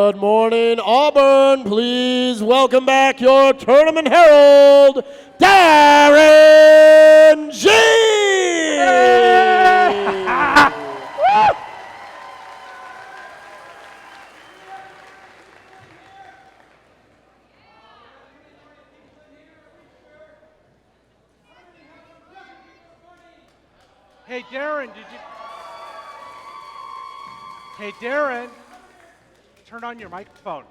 Good morning, Auburn. Please welcome back your tournament herald, Darren G. Hey, Darren, Hey, Darren, turn on your microphone.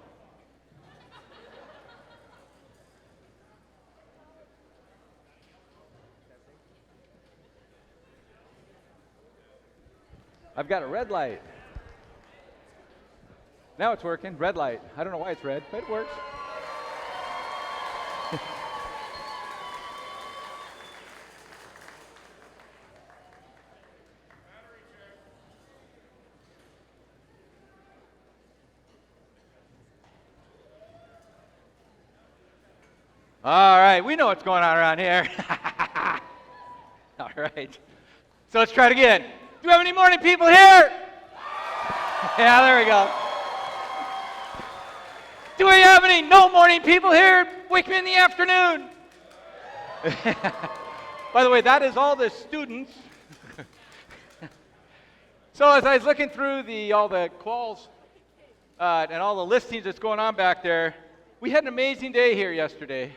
I've got a red light. Now it's working, red light. I don't know why it's red, but it works. All right, we know what's going on around here. All right, so let's try it again. Do we have any morning people here? Yeah, there we go. Do we have any no morning people here? Wake me in the afternoon. By the way, that is all the students. So as I was looking through all the quals and all the listings that's going on back there, we had an amazing day here yesterday.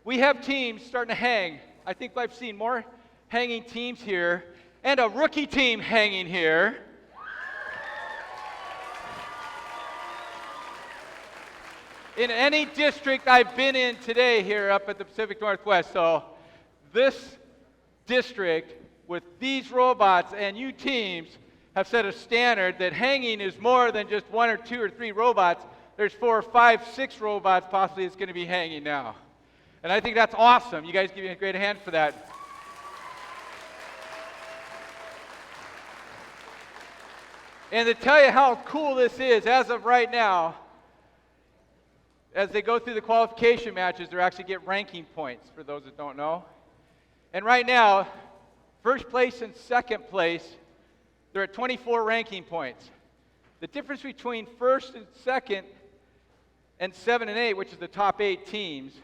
We have teams starting to hang. I think I've seen more hanging teams here, and a rookie team hanging here. In any district I've been in today here up at the Pacific Northwest, so this district with these robots and you teams have set a standard that hanging is more than just 1 or 2 or 3 robots. There's 4 or 5, 6 robots possibly that's going to be hanging now. And I think that's awesome. You guys give me a great hand for that. And to tell you how cool this is, as of right now, as they go through the qualification matches, they actually get ranking points, for those that don't know. And right now, first place and second place, they're at 24 ranking points. The difference between first and second and 7 and 8, which is the top 8 teams,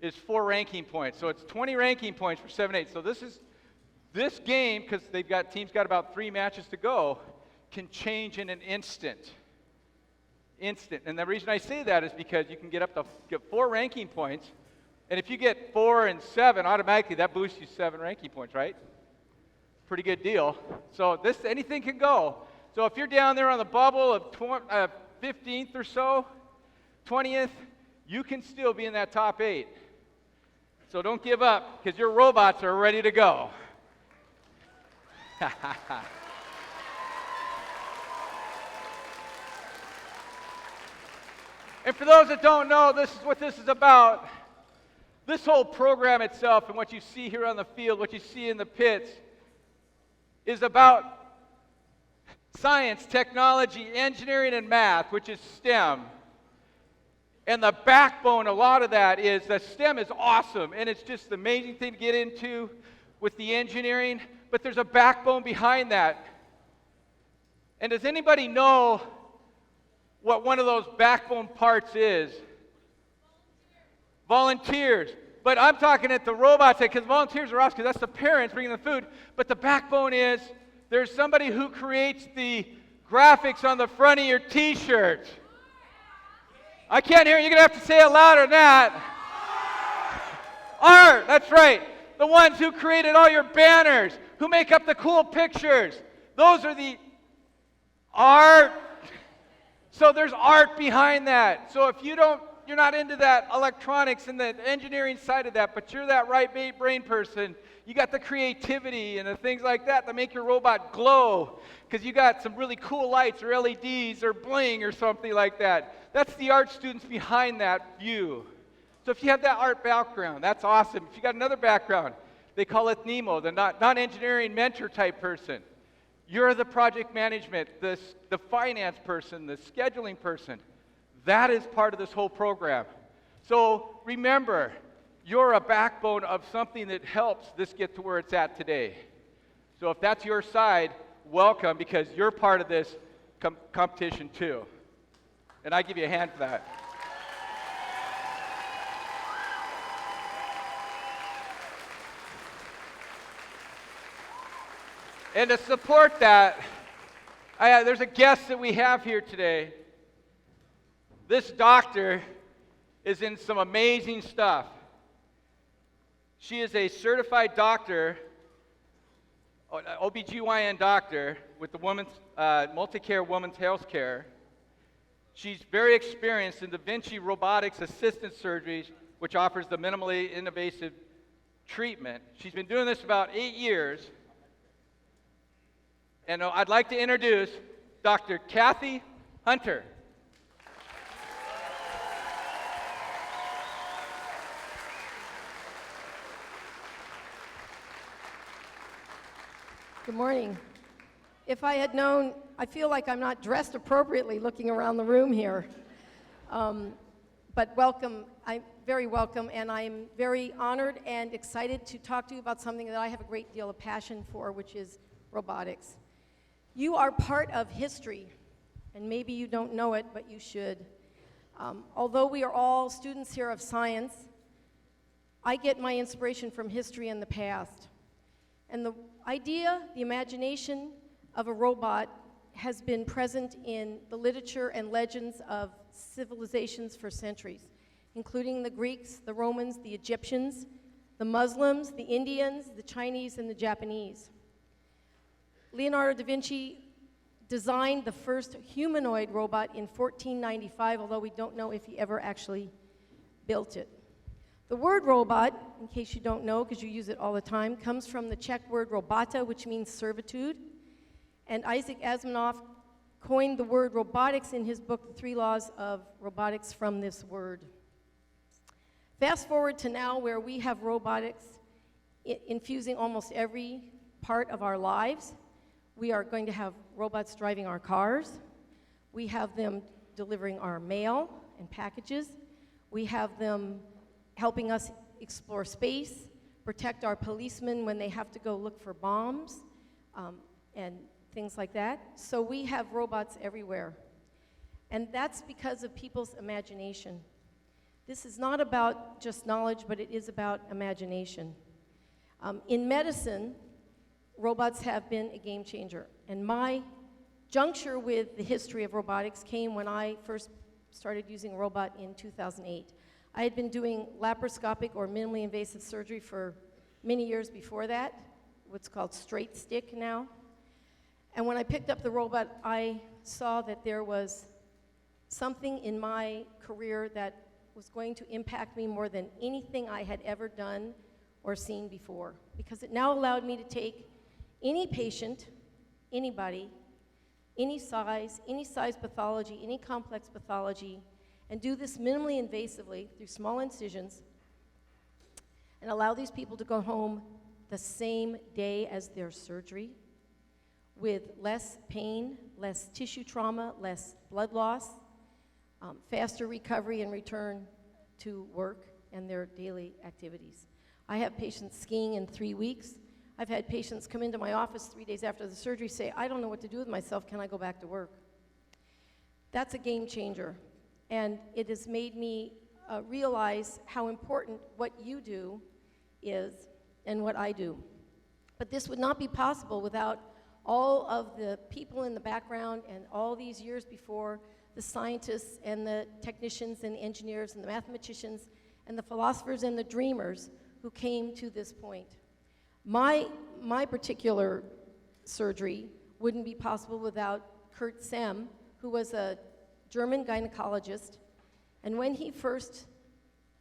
is 4 ranking points. So it's 20 ranking points for 7 8. So this game, because teams got about 3 matches to go, can change in an instant. And the reason I say that is because you can get 4 ranking points, and if you get 4 and 7, automatically that boosts you 7 ranking points, right? Pretty good deal. So anything can go. So if you're down there on the bubble of 15th or so, 20th, you can still be in that top 8. So don't give up, because your robots are ready to go. And for those that don't know, this is what this is about. This whole program itself and what you see here on the field, what you see in the pits, is about science, technology, engineering, and math, which is STEM. And the backbone, a lot of that is that STEM is awesome, and it's just an amazing thing to get into with the engineering, but there's a backbone behind that. And does anybody know what one of those backbone parts is? Volunteers. But I'm talking at the robot side, because volunteers are awesome, because that's the parents bringing the food. But the backbone is there's somebody who creates the graphics on the front of your t-shirt. I can't hear you. You're going to have to say it louder than that. Art, that's right. The ones who created all your banners, who make up the cool pictures. Those are the art. So there's art behind that. So if you're not into that electronics and the engineering side of that, but you're that right brain person, you got the creativity and the things like that make your robot glow, because you got some really cool lights or LEDs or bling or something like that. That's the art students behind that view. So if you have that art background, that's awesome. If you got another background, they call it NEMO, the non-engineering mentor type person. You're the project management, the finance person, the scheduling person. That is part of this whole program. So remember, you're a backbone of something that helps this get to where it's at today. So if that's your side, welcome, because you're part of this competition too. And I give you a hand for that. And to support that, there's a guest that we have here today. This doctor is in some amazing stuff. She is a certified doctor, OBGYN doctor with the Multicare Women's Health Care. She's very experienced in Da Vinci robotics assisted surgeries, which offers the minimally invasive treatment. She's been doing this about 8 years. And I'd like to introduce Dr. Kathy Hunter. Good morning. If I had known, I feel like I'm not dressed appropriately looking around the room here. But welcome, I'm very welcome, and I'm very honored and excited to talk to you about something that I have a great deal of passion for, which is robotics. You are part of history, and maybe you don't know it, but you should. Although we are all students here of science, I get my inspiration from history and the past. And the idea, the imagination of a robot has been present in the literature and legends of civilizations for centuries, including the Greeks, the Romans, the Egyptians, the Muslims, the Indians, the Chinese, and the Japanese. Leonardo da Vinci designed the first humanoid robot in 1495, although we don't know if he ever actually built it. The word robot, in case you don't know because you use it all the time, comes from the Czech word robota, which means servitude. And Isaac Asimov coined the word robotics in his book, The 3 Laws of Robotics, from this word. Fast forward to now, where we have robotics infusing almost every part of our lives. We are going to have robots driving our cars. We have them delivering our mail and packages. We have them helping us explore space, protect our policemen when they have to go look for bombs, and things like that. So we have robots everywhere. And that's because of people's imagination. This is not about just knowledge, but it is about imagination. In medicine, robots have been a game changer. And my juncture with the history of robotics came when I first started using a robot in 2008. I had been doing laparoscopic or minimally invasive surgery for many years before that, what's called straight stick now. And when I picked up the robot, I saw that there was something in my career that was going to impact me more than anything I had ever done or seen before, because it now allowed me to take any patient, anybody, any size pathology, any complex pathology, and do this minimally invasively through small incisions and allow these people to go home the same day as their surgery with less pain, less tissue trauma, less blood loss, faster recovery and return to work and their daily activities. I have patients skiing in 3 weeks. I've had patients come into my office 3 days after the surgery say, I don't know what to do with myself, can I go back to work? That's a game changer. And it has made me realize how important what you do is and what I do. But this would not be possible without all of the people in the background and all these years before, the scientists and the technicians and the engineers and the mathematicians and the philosophers and the dreamers who came to this point. My particular surgery wouldn't be possible without Kurt Sem, who was a German gynecologist, and when he first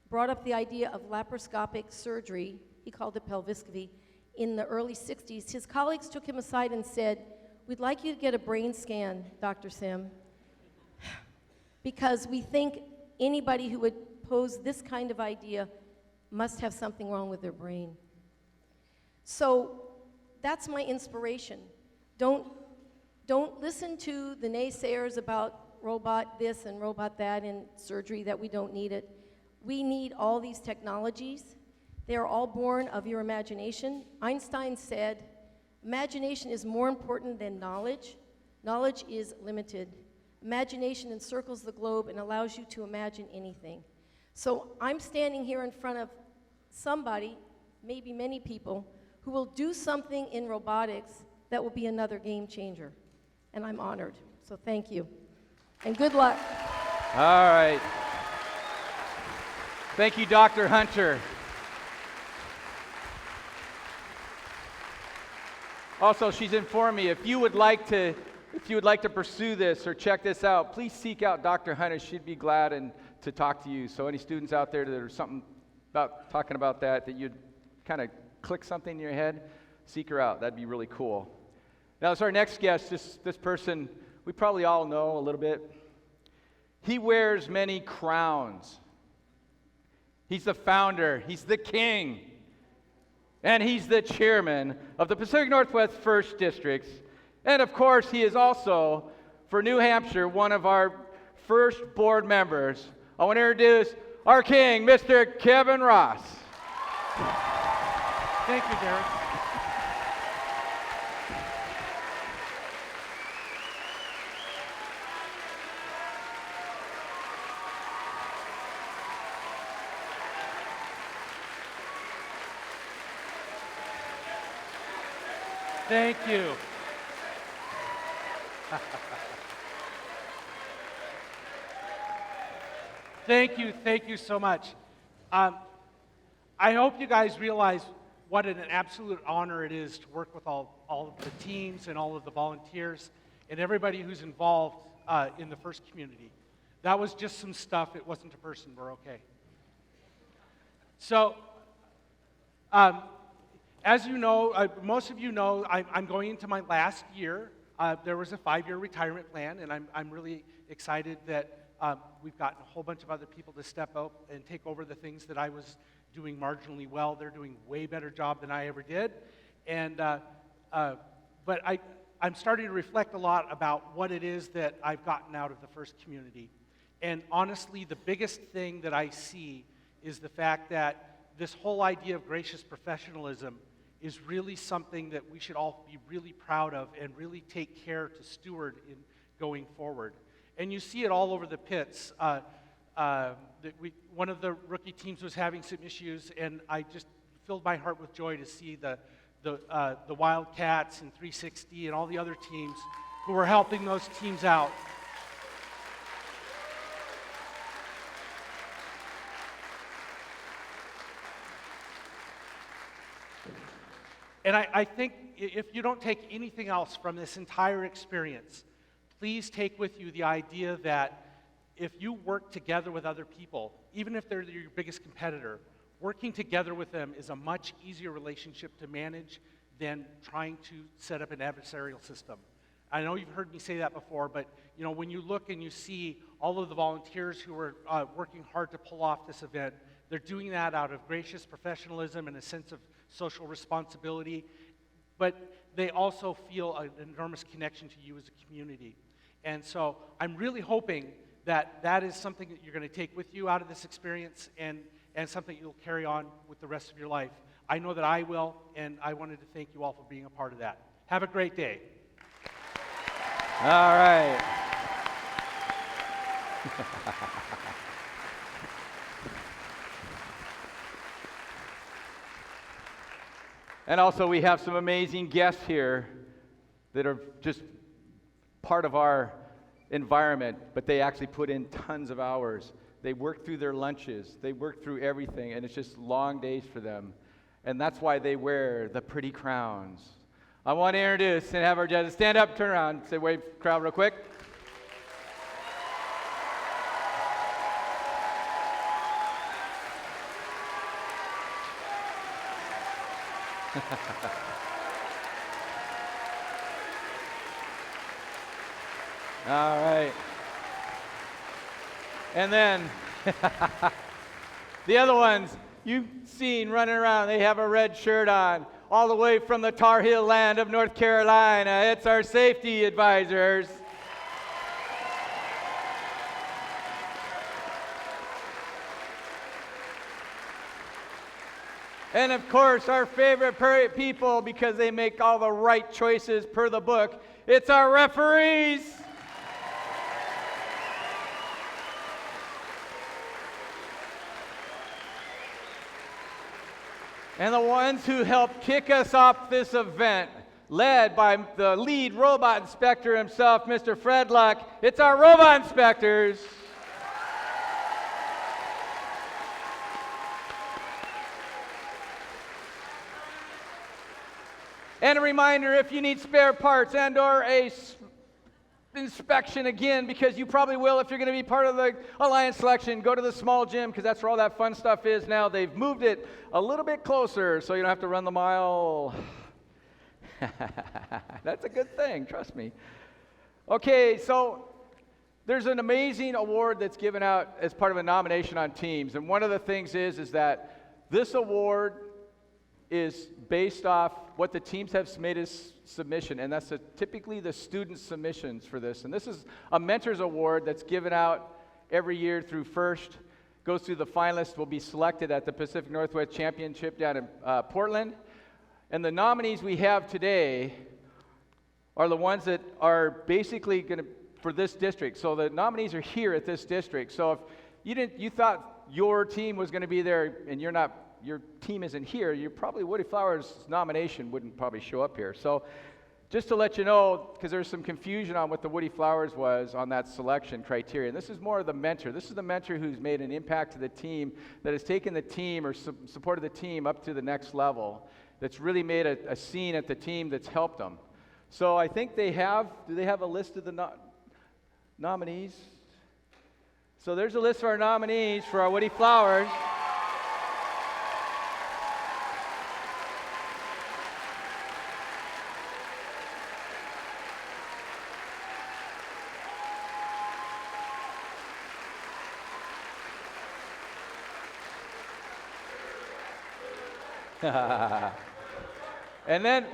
brought up the idea of laparoscopic surgery, he called it pelviscopy, in the early 60s, his colleagues took him aside and said, we'd like you to get a brain scan, Dr. Sem, because we think anybody who would pose this kind of idea must have something wrong with their brain. So that's my inspiration. Don't listen to the naysayers about robot this and robot that in surgery, that we don't need it. We need all these technologies. They are all born of your imagination. Einstein said, imagination is more important than knowledge. Knowledge is limited. Imagination encircles the globe and allows you to imagine anything. So I'm standing here in front of somebody, maybe many people, who will do something in robotics that will be another game changer. And I'm honored. So thank you. And good luck. All right. Thank you, Dr. Hunter. Also, she's informed me if you would like to pursue this or check this out, please seek out Dr. Hunter. She'd be glad to talk to you. So any students out there that are something about talking about that you'd kind of click something in your head, seek her out. That'd be really cool. Now, it's our next guest. This person we probably all know a little bit. He wears many crowns. He's the founder. He's the king. And he's the chairman of the Pacific Northwest 1st Districts. And of course, he is also, for New Hampshire, one of our first board members. I want to introduce our king, Mr. Kevin Ross. Thank you, Derek. Thank you. Thank you so much. I hope you guys realize what an absolute honor it is to work with all of the teams and all of the volunteers and everybody who's involved in the FRC community. That was just some stuff. It wasn't a person. We're okay. So, as you know, most of you know, I'm going into my last year. There was a 5-year retirement plan, and I'm really excited that we've gotten a whole bunch of other people to step up and take over the things that I was doing marginally well. They're doing a way better job than I ever did. And, but I'm starting to reflect a lot about what it is that I've gotten out of the FRC community. And honestly, the biggest thing that I see is the fact that this whole idea of gracious professionalism is really something that we should all be really proud of and really take care to steward in going forward. And you see it all over the pits. One of the rookie teams was having some issues, and I just filled my heart with joy to see the Wildcats and 360 and all the other teams who were helping those teams out. And I think if you don't take anything else from this entire experience, please take with you the idea that if you work together with other people, even if they're your biggest competitor, working together with them is a much easier relationship to manage than trying to set up an adversarial system. I know you've heard me say that before, but you know, when you look and you see all of the volunteers who are working hard to pull off this event, they're doing that out of gracious professionalism and a sense of social responsibility, but they also feel an enormous connection to you as a community. And so I'm really hoping that that is something that you're going to take with you out of this experience and something you'll carry on with the rest of your life. I know that I will, and I wanted to thank you all for being a part of that. Have a great day. All right. And also, we have some amazing guests here that are just part of our environment, but they actually put in tons of hours. They work through their lunches. They work through everything, and it's just long days for them. And that's why they wear the pretty crowns. I want to introduce and have our judges stand up, turn around, say wave, crowd real quick. All right. And then the other ones you've seen running around, they have a red shirt on, all the way from the Tar Heel land of North Carolina. It's our safety advisors. And of course, our favorite people, because they make all the right choices per the book, it's our referees. And the ones who helped kick us off this event, led by the lead robot inspector himself, Mr. Fred Luck. It's our robot inspectors. And a reminder, if you need spare parts and or inspection again, because you probably will if you're going to be part of the Alliance selection, go to the small gym, because that's where all that fun stuff is now. They've moved it a little bit closer, so you don't have to run the mile. That's a good thing, trust me. Okay, so there's an amazing award that's given out as part of a nomination on teams, and one of the things is that this award is based off what the teams have made as submission, and that's typically the student submissions for this. And this is a Mentors Award that's given out every year through FIRST, goes through the finalists, will be selected at the Pacific Northwest Championship down in Portland. And the nominees we have today are the ones that are basically going to, for this district. So the nominees are here at this district. So if you thought your team was going to be there and your team isn't here, you probably Woody Flowers' nomination wouldn't probably show up here. So just to let you know, because there's some confusion on what the Woody Flowers was on that selection criteria. And this is more of the mentor. This is the mentor who's made an impact to the team, that has taken the team or supported the team up to the next level, that's really made a scene at the team that's helped them. So I think do they have a list of the nominees? So there's a list of our nominees for our Woody Flowers. And then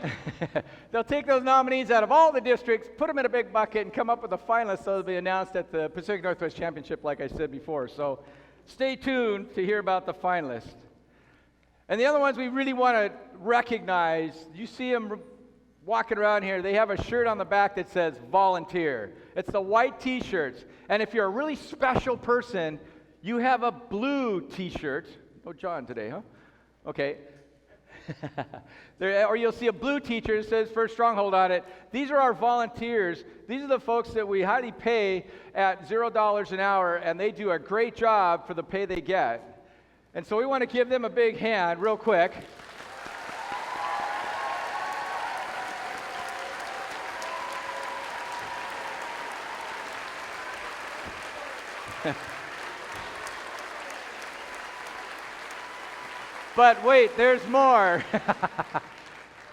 they'll take those nominees out of all the districts, put them in a big bucket, and come up with a finalist, so they'll be announced at the Pacific Northwest Championship, like I said before. So stay tuned to hear about the finalists. And the other ones we really want to recognize, you see them walking around here, they have a shirt on the back that says volunteer. It's the white t-shirts. And if you're a really special person, you have a blue t-shirt. Oh, John today, huh? Okay. Or you'll see a blue t-shirt that says First Stronghold on it. These are our volunteers. These are the folks that we highly pay at $0 an hour, and they do a great job for the pay they get. And so we want to give them a big hand real quick. But wait, there's more.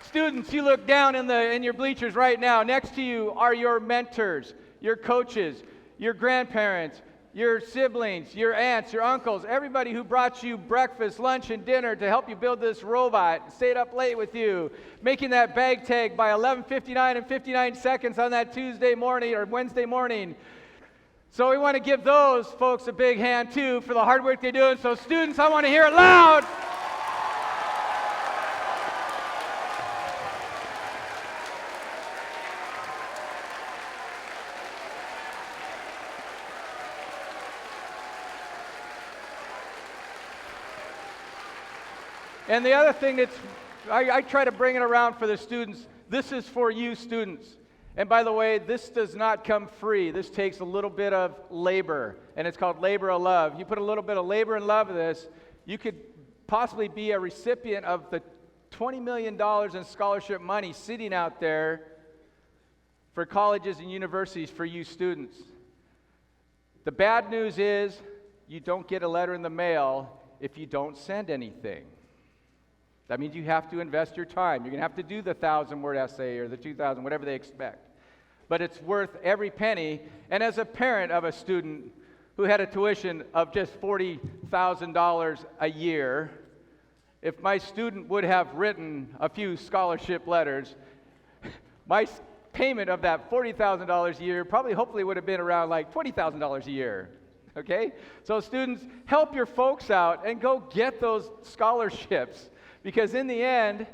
Students, you look down in your bleachers right now. Next to you are your mentors, your coaches, your grandparents, your siblings, your aunts, your uncles, everybody who brought you breakfast, lunch, and dinner to help you build this robot, stayed up late with you, making that bag tag by 11:59 and 59 seconds on that Tuesday morning or Wednesday morning. So we want to give those folks a big hand too for the hard work they're doing. So students, I want to hear it loud. And the other thing I try to bring it around for the students, this is for you students. And by the way, this does not come free. This takes a little bit of labor, and it's called labor of love. You put a little bit of labor and love in this, you could possibly be a recipient of the $20 million in scholarship money sitting out there for colleges and universities for you students. The bad news is you don't get a letter in the mail if you don't send anything. That means you have to invest your time. You're going to have to do the 1,000-word essay or the 2,000, whatever they expect. But it's worth every penny. And as a parent of a student who had a tuition of just $40,000 a year, if my student would have written a few scholarship letters, my payment of that $40,000 a year probably hopefully would have been around like $20,000 a year. Okay? So students, help your folks out and go get those scholarships. Because in the end,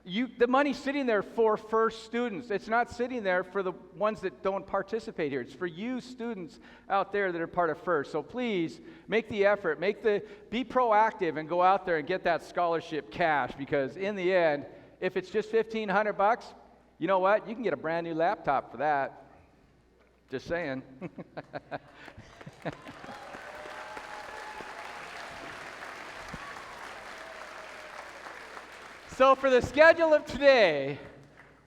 the money's sitting there for FIRST students. It's not sitting there for the ones that don't participate here. It's for you students out there that are part of FIRST. So please make the effort, be proactive and go out there and get that scholarship cash, because in the end, if it's just $1,500, you know what? You can get a brand new laptop for that. Just saying. So for the schedule of today,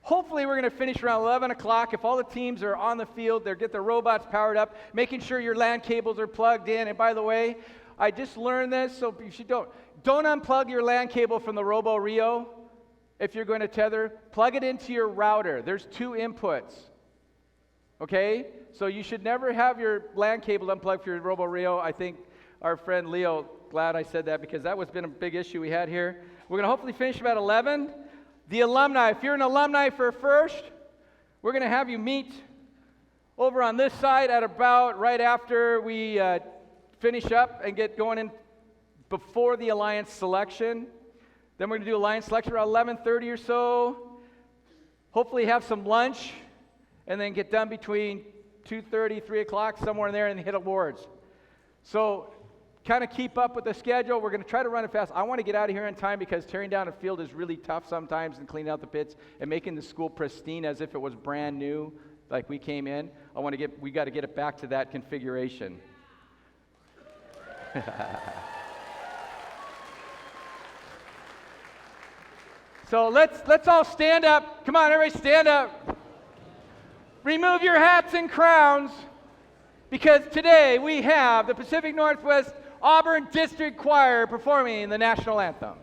hopefully we're going to finish around 11 o'clock. If all the teams are on the field, they'll get their robots powered up, making sure your LAN cables are plugged in. And by the way, I just learned this, so if you don't unplug your LAN cable from the Robo Rio. If you're going to tether, plug it into your router. There's 2 inputs. Okay? So you should never have your LAN cable unplugged for your Robo Rio. I think our friend Leo, glad I said that, because that was been a big issue we had here. We're going to hopefully finish about 11. The alumni, if you're an alumni for FIRST, we're going to have you meet over on this side at about right after we finish up and get going in before the Alliance selection. Then we're going to do Alliance selection around 11:30 or so. Hopefully have some lunch, and then get done between 2:30, 3 o'clock, somewhere in there, and hit awards. So kind of keep up with the schedule. We're going to try to run it fast. I want to get out of here in time, because tearing down a field is really tough sometimes, and cleaning out the pits and making the school pristine as if it was brand new, like we came in. We got to get it back to that configuration. So let's all stand up. Come on, everybody stand up. Remove your hats and crowns, because today we have the Pacific Northwest Auburn District Choir performing the national anthem.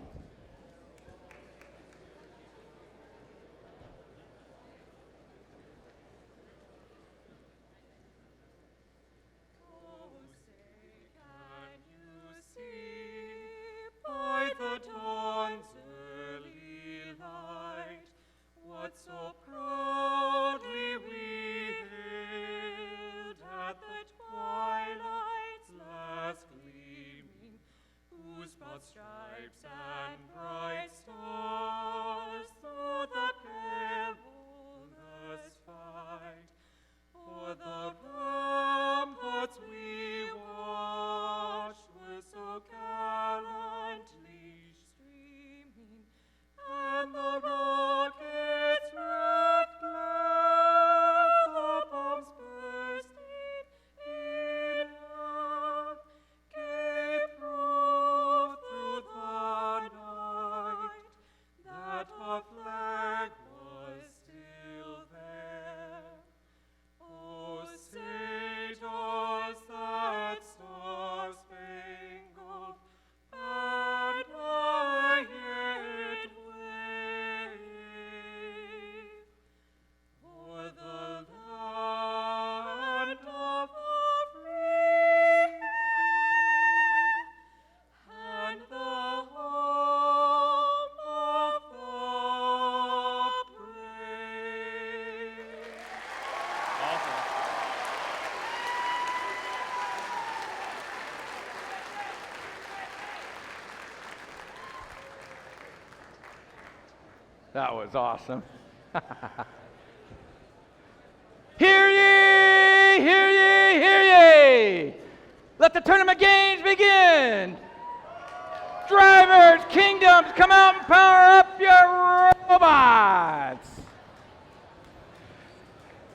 By the dawn's early light, what so proudly we hailed at the twilight's last gleaming, whose broad stripes and bright stars through the perilous fight, o'er the ramparts we watched were so gallantly streaming, and the rockets' red glare, the bombs bursting in air, gave proof through the night that our flag was still there. Oh, say does that star-spangled banner yet wave o'er the land of the free and the home of the brave? That was awesome. Hear ye, hear ye, hear ye! Let the tournament games begin! Drivers, kingdoms, come out and power up your robots!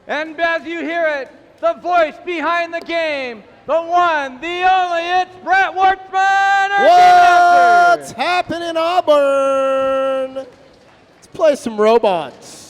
And as you hear it, the voice behind the game, the one, the only, it's Brett Wartzman, our game What's happening, Auburn? Let's play some robots.